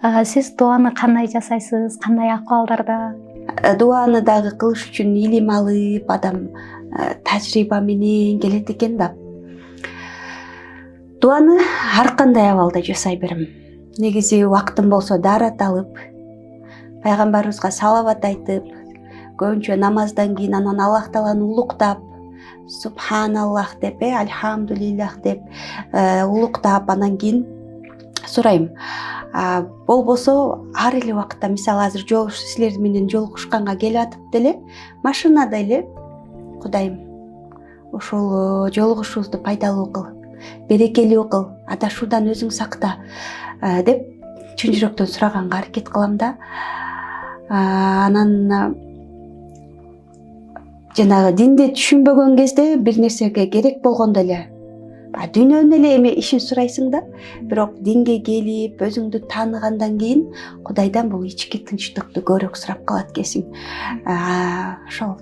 Сиз дуаны кандай жасайсыз? Кандай акыбалдарда? Дуаны дагы кылыш үчүн илим алып, адам тажрыйба менен келет экен да. Дуаны ар кандай абалда жасай берем. Негизи убактым болсо даарат алып, пайгамбарыбызга салават айтып, көбүнчө намаздан кийин анан Аллах тааланы улуктап, субханаллах деп, альхамдулиллах деп улуктап, анан кийин сурайм. Болбосо ар эле убакытта, мисалы азыр силер менен жолугушканга келип атып деле, машинада эле Кудайым ошол жолугушуубузду пайдалуу кыл, берекелүү кыл, адашуудан өзүң сакта деп чын жүрөктөн сураганга аракет кылам да. Анан жанагы динди түшүнбөгөн кезде бир нерсеге керек болгондо эле дүйнөнүн эле эме ишин сурайсың да, бирок динге келип өзүңдү тааныгандан кийин Кудайдан бул ички тынчтыкты көбүрөөк сурап калат экенсиң. Ошол.